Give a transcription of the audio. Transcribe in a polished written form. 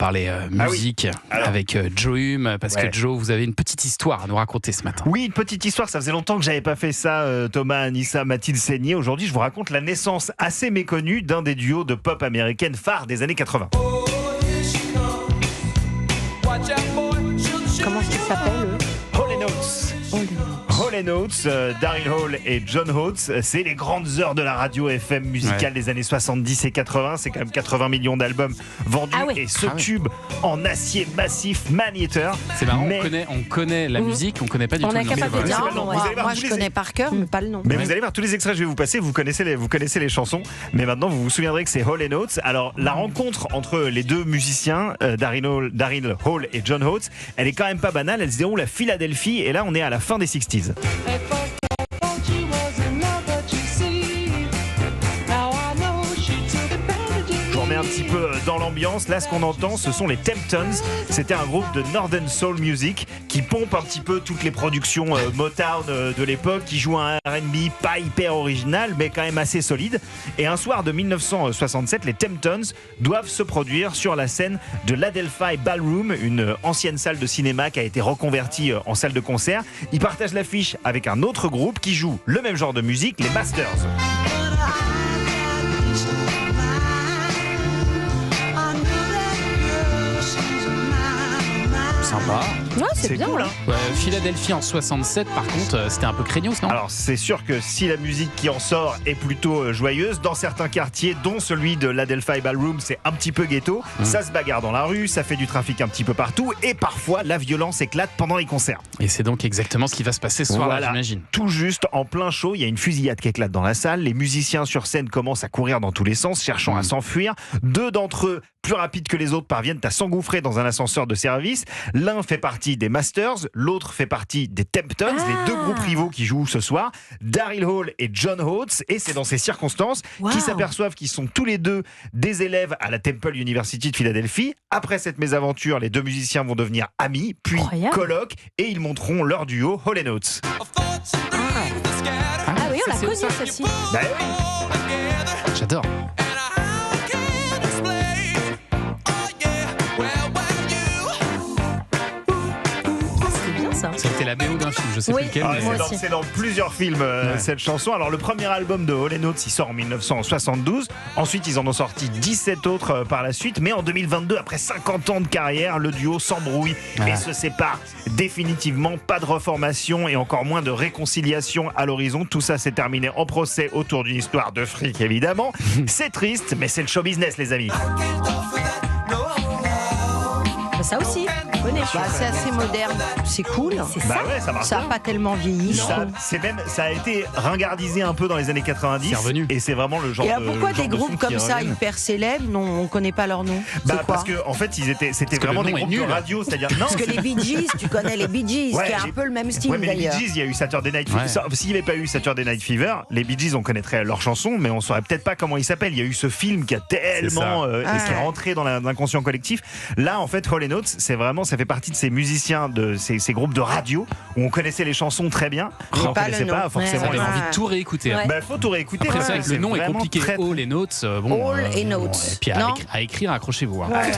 parler musique avec Joe Hume, parce que Joe, vous avez une petite histoire à nous raconter ce matin. Oui, une petite histoire, ça faisait longtemps que j'avais pas fait ça, Thomas, Anissa, Mathilde Seigné. Aujourd'hui, je vous raconte la naissance assez méconnue d'un des duos de pop américaine phares des années 80. Comment est-ce qu'il s'appelle Hall & Oates. Hall & Oates, Daryl Hall et John Oates, c'est les grandes heures de la radio FM musicale des années 70 et 80. C'est quand même 80 millions d'albums vendus et ce tube en acier massif, Man Eater. C'est marrant, on connaît la musique, on connaît pas du tout le nom. On est capable de dire, moi je connais par cœur, mais pas le nom. Mais vous allez voir tous les extraits que je vais vous passer, vous connaissez les chansons, mais maintenant vous vous souviendrez que c'est Hall & Oates. Alors la rencontre entre les deux musiciens, Daryl Hall et John Oates, elle est quand même pas banale, elle se déroule à Philadelphie et là on est à la fin des 60s. Je vous remets un petit peu dans l'ambiance. Là, ce qu'on entend, ce sont les Temptons. C'était un groupe de Northern Soul Music qui pompe un petit peu toutes les productions Motown de l'époque, qui joue un R&B pas hyper original, mais quand même assez solide. Et un soir de 1967, les Temptons doivent se produire sur la scène de l'Adelphi Ballroom, une ancienne salle de cinéma qui a été reconvertie en salle de concert. Ils partagent l'affiche avec un autre groupe qui joue le même genre de musique, les Masters. Sympa. Ouais, c'est bien. Cool, hein. Philadelphie en 67, par contre, c'était un peu craignos, non ? Alors, c'est sûr que si la musique qui en sort est plutôt joyeuse, dans certains quartiers, dont celui de l'Adelphi Ballroom, c'est un petit peu ghetto. Ça se bagarre dans la rue, ça fait du trafic un petit peu partout, et parfois, la violence éclate pendant les concerts. Et c'est donc exactement ce qui va se passer ce soir-là, j'imagine. Tout juste, en plein show, il y a une fusillade qui éclate dans la salle. Les musiciens sur scène commencent à courir dans tous les sens, cherchant à s'enfuir. Deux d'entre eux, plus rapides que les autres, parviennent à s'engouffrer dans un ascenseur de service. L'un fait partie des Masters, l'autre fait partie des Temptons, les deux groupes rivaux qui jouent ce soir, Daryl Hall et John Oates. Et c'est dans ces circonstances qu'ils s'aperçoivent qu'ils sont tous les deux des élèves à la Temple University de Philadelphie. Après cette mésaventure, les deux musiciens vont devenir amis, puis colocs, et ils monteront leur duo Hall & Oates. Ah oui, on l'a connu celle-ci. Bah oui. J'adore. C'était la BO d'un film, je sais plus lequel. C'est dans plusieurs films cette chanson. Alors le premier album de Hall & Oates, il sort en 1972. Ensuite, ils en ont sorti 17 autres par la suite. Mais en 2022, après 50 ans de carrière, le duo s'embrouille et se sépare définitivement. Pas de reformation et encore moins de réconciliation à l'horizon. Tout ça s'est terminé en procès autour d'une histoire de fric, évidemment. C'est triste, mais c'est le show business, les amis. Ça aussi, c'est assez moderne, c'est cool. C'est ça. Ça marche. Ça n'a pas tellement vieilli. Ça a été ringardisé un peu dans les années 90. C'est revenu. Et c'est vraiment le genre. Et pourquoi des groupes comme ça hyper célèbres, on ne connaît pas leur nom? Parce que en fait, c'était vraiment des groupes de radio, c'est-à-dire parce que les Bee Gees, tu connais les Bee Gees, qui est un peu le même style mais d'ailleurs. Les Bee Gees, il y a eu Saturday Night Fever. S'il n'y avait pas eu Saturday Night Fever, les Bee Gees, on connaîtrait leurs chansons, mais on saurait peut-être pas comment ils s'appellent. Il y a eu ce film qui a tellement qui est rentré dans l'inconscient collectif. Là, en fait, Hall & Oates, c'est vraiment, ça fait partie de ces musiciens, de ces groupes de radio où on connaissait les chansons très bien, mais on connaissait pas forcément on a envie de tout réécouter. Faut tout réécouter. Après, c'est vrai que le nom est compliqué. Hall & Oates. Hall & Oates. Et puis à écrire, accrochez-vous. Allez.